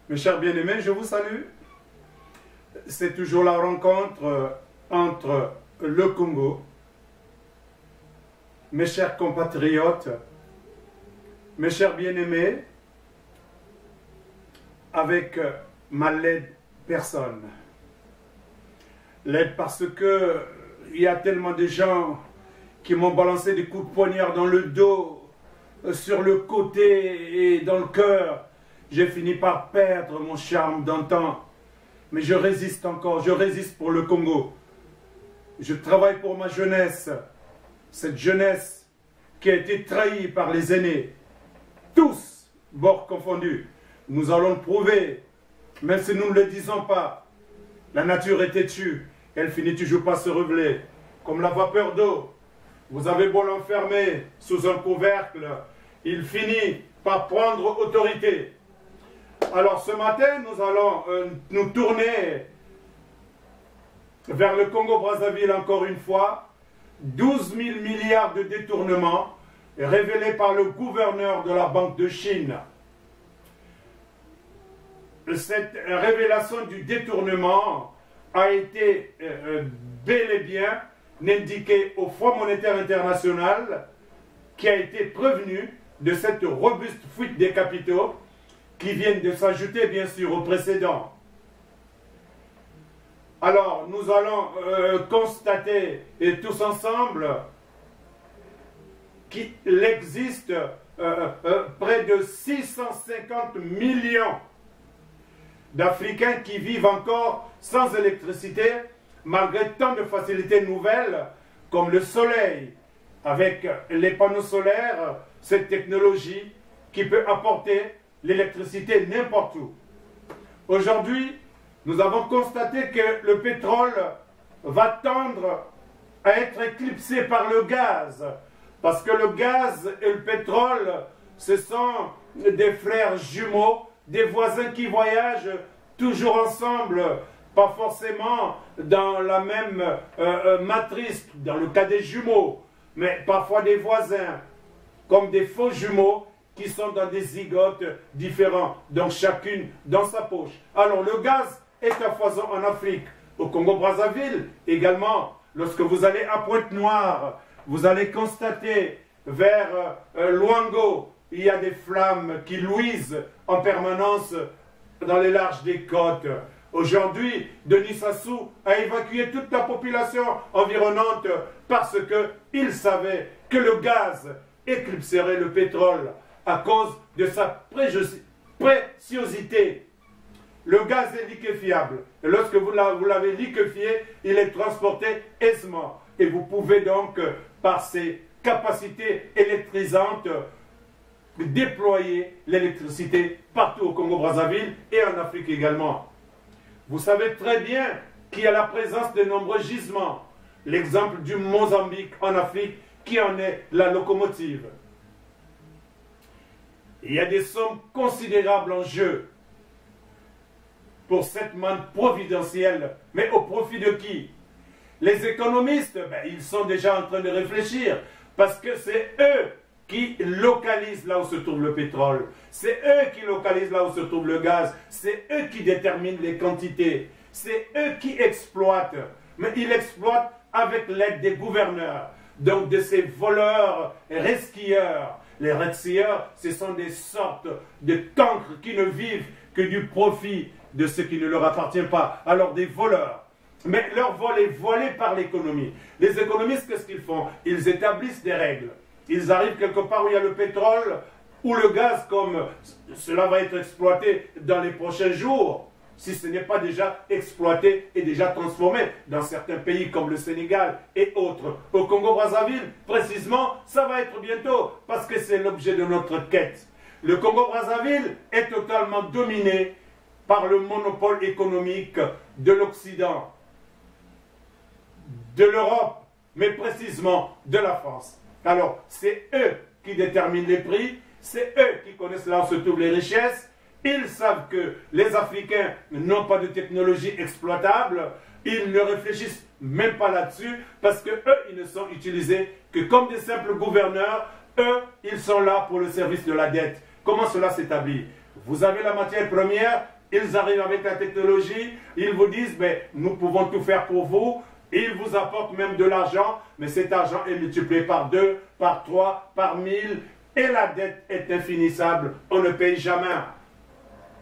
Mes chers bien-aimés, je vous salue. C'est toujours la rencontre entre le Congo, mes chers compatriotes, mes chers bien-aimés, avec ma laide personne. Laide parce que il y a tellement de gens qui m'ont balancé des coups de poignard dans le dos, sur le côté et dans le cœur. J'ai fini par perdre mon charme d'antan. Mais je résiste encore, je résiste pour le Congo. Je travaille pour ma jeunesse, cette jeunesse qui a été trahie par les aînés. Tous, bords confondus. Nous allons le prouver, même si nous ne le disons pas. La nature est têtue, elle finit toujours par se révéler. Comme la vapeur d'eau, vous avez beau l'enfermer sous un couvercle, il finit par prendre autorité. Alors ce matin, nous allons nous tourner vers le Congo-Brazzaville encore une fois. 12 000 milliards de détournements révélés par le gouverneur de la Banque de Chine. Cette révélation du détournement a été bel et bien indiquée au Fonds monétaire international qui a été prévenu de cette robuste fuite des capitaux qui viennent de s'ajouter bien sûr aux précédents. Alors nous allons constater et tous ensemble qu'il existe près de 650 millions d'Africains qui vivent encore sans électricité, malgré tant de facilités nouvelles comme le soleil, avec les panneaux solaires, cette technologie qui peut apporter l'électricité n'importe où. Aujourd'hui, nous avons constaté que le pétrole va tendre à être éclipsé par le gaz, parce que le gaz et le pétrole, ce sont des frères jumeaux, des voisins qui voyagent toujours ensemble, pas forcément dans la même matrice, dans le cas des jumeaux, mais parfois des voisins, comme des faux jumeaux qui sont dans des zygotes différents, donc chacune dans sa poche. Alors le gaz est à foison en Afrique, au Congo-Brazzaville également. Lorsque vous allez à Pointe-Noire, vous allez constater vers Luango, il y a des flammes qui luisent en permanence dans les larges des côtes. Aujourd'hui, Denis Sassou a évacué toute la population environnante parce qu'il savait que le gaz éclipserait le pétrole à cause de sa préciosité. Le gaz est liquéfiable. Et lorsque vous l'avez liquéfié, il est transporté aisément. Et vous pouvez donc, par ses capacités électrisantes, déployer l'électricité partout au Congo-Brazzaville et en Afrique également. Vous savez très bien qu'il y a la présence de nombreux gisements. L'exemple du Mozambique en Afrique qui en est la locomotive. Il y a des sommes considérables en jeu pour cette manne providentielle. Mais au profit de qui? Les économistes, ils sont déjà en train de réfléchir parce que c'est eux qui localisent là où se trouve le pétrole. C'est eux qui localisent là où se trouve le gaz. C'est eux qui déterminent les quantités. C'est eux qui exploitent. Mais ils exploitent avec l'aide des gouverneurs. Donc de ces voleurs resquilleurs. Les resquilleurs, ce sont des sortes de cancres qui ne vivent que du profit de ce qui ne leur appartient pas. Alors des voleurs. Mais leur vol est volé par l'économie. Les économistes, qu'est-ce qu'ils font? Ils établissent des règles. Ils arrivent quelque part où il y a le pétrole ou le gaz, comme cela va être exploité dans les prochains jours, si ce n'est pas déjà exploité et déjà transformé dans certains pays comme le Sénégal et autres. Au Congo-Brazzaville, précisément, ça va être bientôt, parce que c'est l'objet de notre quête. Le Congo-Brazzaville est totalement dominé par le monopole économique de l'Occident, de l'Europe, mais précisément de la France. Alors, c'est eux qui déterminent les prix, c'est eux qui connaissent là où se trouvent les richesses. Ils savent que les Africains n'ont pas de technologie exploitable, ils ne réfléchissent même pas là-dessus, parce que eux, ils ne sont utilisés que comme des simples gouverneurs. Eux, ils sont là pour le service de la dette. Comment cela s'établit? Vous avez la matière première ils arrivent avec la technologie, ils vous disent, ben, nous pouvons tout faire pour vous, ils vous apportent même de l'argent, mais cet argent est multiplié par 2, par 3, par 1000, et la dette est infinissable, on ne paye jamais.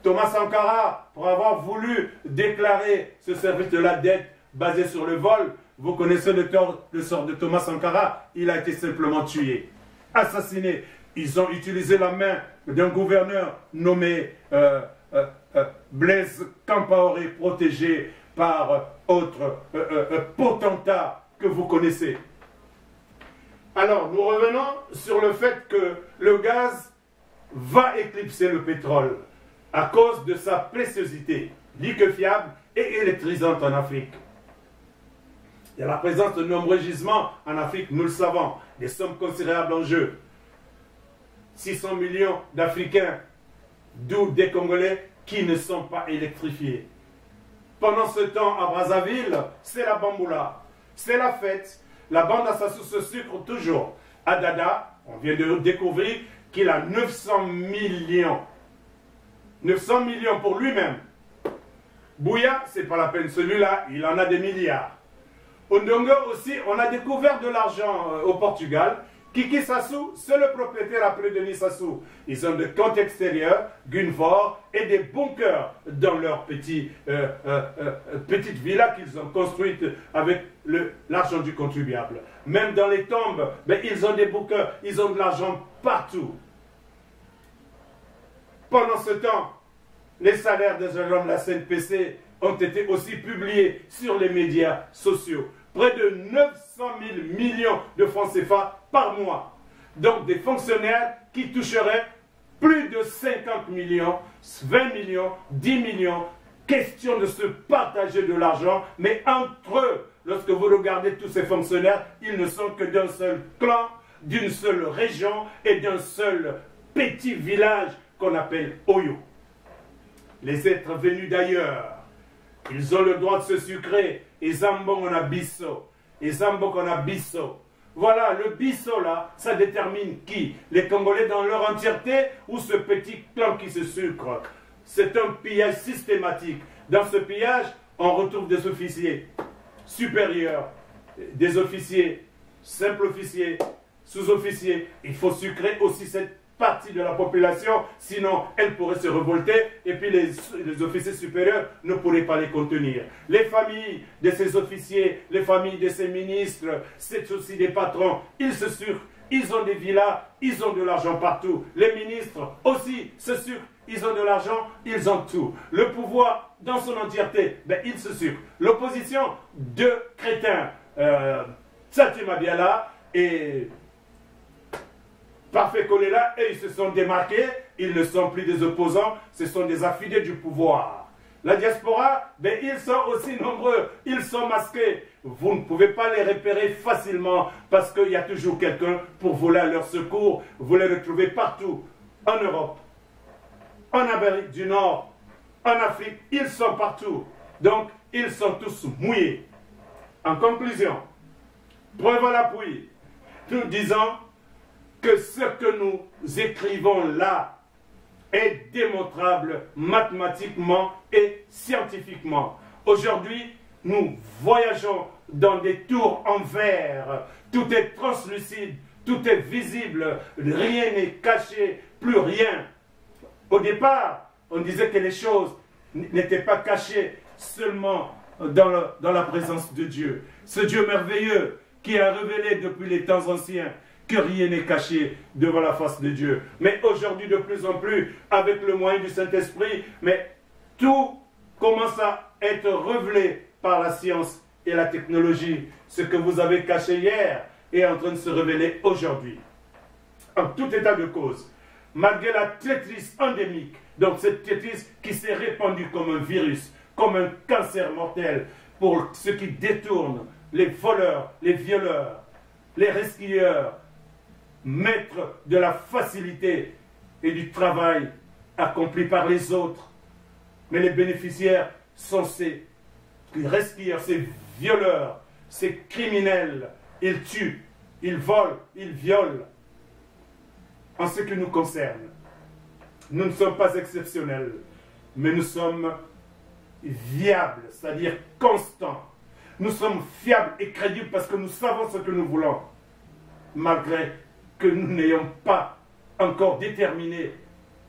Thomas Sankara, pour avoir voulu déclarer ce service de la dette basé sur le vol, vous connaissez le sort de Thomas Sankara, il a été simplement tué, assassiné. Ils ont utilisé la main d'un gouverneur nommé Blaise Compaoré, protégé par autre potentat que vous connaissez. Alors, nous revenons sur le fait que le gaz va éclipser le pétrole à cause de sa préciosité, liquéfiable et électrisante en Afrique. Il y a la présence de nombreux gisements en Afrique, nous le savons, des sommes considérables en jeu. 600 millions d'Africains, d'où des Congolais qui ne sont pas électrifiés. Pendant ce temps, à Brazzaville, c'est la bamboula, c'est la fête. La bande Assassou se sucre toujours. À Dada, on vient de découvrir qu'il a 900 millions. 900 millions pour lui-même. Bouya, c'est pas la peine, celui-là, il en a des milliards. Au Ndongo aussi, on a découvert de l'argent au Portugal. Kiki Sassou, c'est le propriétaire après Denis Sassou. Ils ont des comptes extérieurs, Gunvor et des bunkers dans leur petite villa qu'ils ont construite avec l'argent du contribuable. Même dans les tombes, ben, ils ont des bunkers, ils ont de l'argent partout. Pendant ce temps, les salaires des agents de la CNPC ont été aussi publiés sur les médias sociaux. Près de 900 000 millions de francs CFA par mois. Donc des fonctionnaires qui toucheraient plus de 50 millions, 20 millions, 10 millions. Question de se partager de l'argent, mais entre eux, lorsque vous regardez tous ces fonctionnaires, ils ne sont que d'un seul clan, d'une seule région et d'un seul petit village qu'on appelle Oyo. Les êtres venus d'ailleurs, ils ont le droit de se sucrer. Et Zambo on a bisso. Et Zambo on a bisso. Voilà, le bisso là, ça détermine qui? Les Congolais dans leur entièreté ou ce petit clan qui se sucre? C'est un pillage systématique. Dans ce pillage, on retrouve des officiers supérieurs, des officiers, simples officiers, sous-officiers. Il faut sucrer aussi cette partie de la population, sinon elle pourrait se révolter et puis les officiers supérieurs ne pourraient pas les contenir. Les familles de ces officiers, les familles de ces ministres, c'est aussi des patrons, ils se sucrent, ils ont des villas, ils ont de l'argent partout. Les ministres aussi se sucrent, ils ont de l'argent, ils ont tout. Le pouvoir dans son entièreté, ben, il se sucre. L'opposition, deux crétins, Tsatou Mabiala et Parfait Kolela, et ils se sont démarqués, ils ne sont plus des opposants, ce sont des affidés du pouvoir. La diaspora, ben, ils sont aussi nombreux, ils sont masqués. Vous ne pouvez pas les repérer facilement parce qu'il y a toujours quelqu'un pour voler à leur secours. Vous les retrouvez partout, en Europe, en Amérique du Nord, en Afrique, ils sont partout. Donc, ils sont tous mouillés. En conclusion, preuve à l'appui, nous disons que ce que nous écrivons là est démontrable mathématiquement et scientifiquement. Aujourd'hui, nous voyageons dans des tours en verre. Tout est translucide, tout est visible, rien n'est caché, plus rien. Au départ, on disait que les choses n'étaient pas cachées seulement dans la présence de Dieu. Ce Dieu merveilleux qui a révélé depuis les temps anciens que rien n'est caché devant la face de Dieu. Mais aujourd'hui, de plus en plus, avec le moyen du Saint-Esprit, mais tout commence à être révélé par la science et la technologie. Ce que vous avez caché hier est en train de se révéler aujourd'hui. En tout état de cause, malgré la tétrise endémique, donc cette tétrise qui s'est répandue comme un virus, comme un cancer mortel, pour ceux qui détournent, les voleurs, les violeurs, les resquilleurs, maîtres de la facilité et du travail accompli par les autres. Mais les bénéficiaires sont ces resquilleurs, ces violeurs, ces criminels. Ils tuent, ils volent, ils violent. En ce qui nous concerne, nous ne sommes pas exceptionnels. mais nous sommes viables, c'est-à-dire constants. Nous sommes fiables et crédibles parce que nous savons ce que nous voulons, malgré que nous n'ayons pas encore déterminé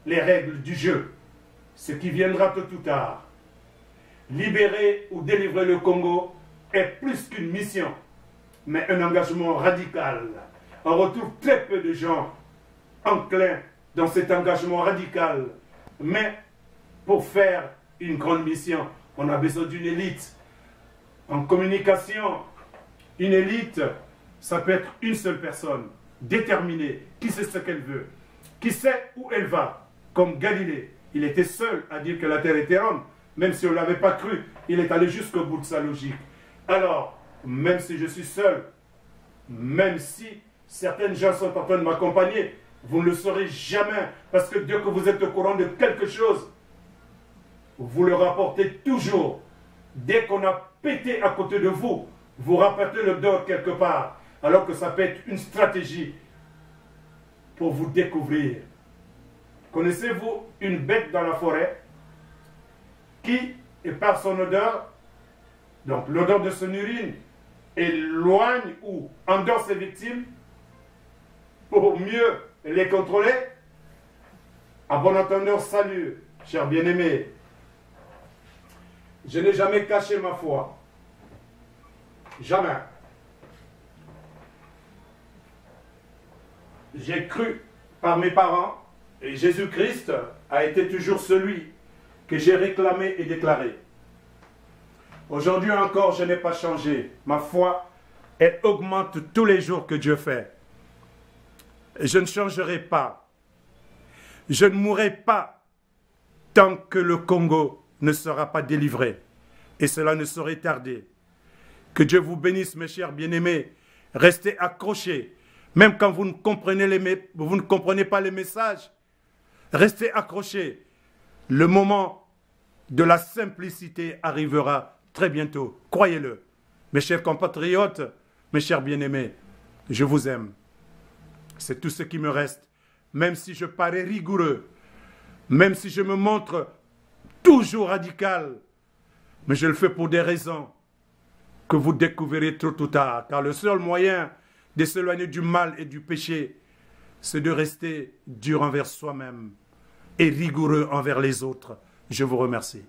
les règles du jeu, ce qui viendra tôt ou tard. Libérer ou délivrer le Congo est plus qu'une mission, mais un engagement radical. On retrouve très peu de gens enclins dans cet engagement radical. Mais pour faire une grande mission, on a besoin d'une élite. En communication, une élite, ça peut être une seule personne, déterminée, qui sait ce qu'elle veut, qui sait où elle va. Comme Galilée, il était seul à dire que la terre était ronde, même si on ne l'avait pas cru, il est allé jusqu'au bout de sa logique. Alors, même si je suis seul, même si certaines gens sont en train de m'accompagner, vous ne le saurez jamais, parce que dès que vous êtes au courant de quelque chose, vous le rapportez toujours. Dès qu'on a pété à côté de vous, vous rapportez le dos quelque part, alors que ça peut être une stratégie pour vous découvrir. Connaissez-vous une bête dans la forêt qui, et par son odeur, donc l'odeur de son urine, éloigne ou endort ses victimes pour mieux les contrôler? À bon entendeur, salut, cher bien-aimé. Je n'ai jamais caché ma foi. Jamais. J'ai cru par mes parents, et Jésus-Christ a été toujours celui que j'ai réclamé et déclaré. Aujourd'hui encore, je n'ai pas changé. Ma foi, elle augmente tous les jours que Dieu fait. Je ne changerai pas. Je ne mourrai pas tant que le Congo ne sera pas délivré. Et cela ne saurait tarder. Que Dieu vous bénisse, mes chers bien-aimés. Restez accrochés. Même quand vous ne comprenez pas les messages, restez accrochés. Le moment de la simplicité arrivera très bientôt. Croyez-le. Mes chers compatriotes, mes chers bien-aimés, je vous aime. C'est tout ce qui me reste. Même si je parais rigoureux, même si je me montre toujours radical, mais je le fais pour des raisons que vous découvrirez tôt ou tard. Car le seul moyen de s'éloigner du mal et du péché, c'est de rester dur envers soi-même et rigoureux envers les autres. Je vous remercie.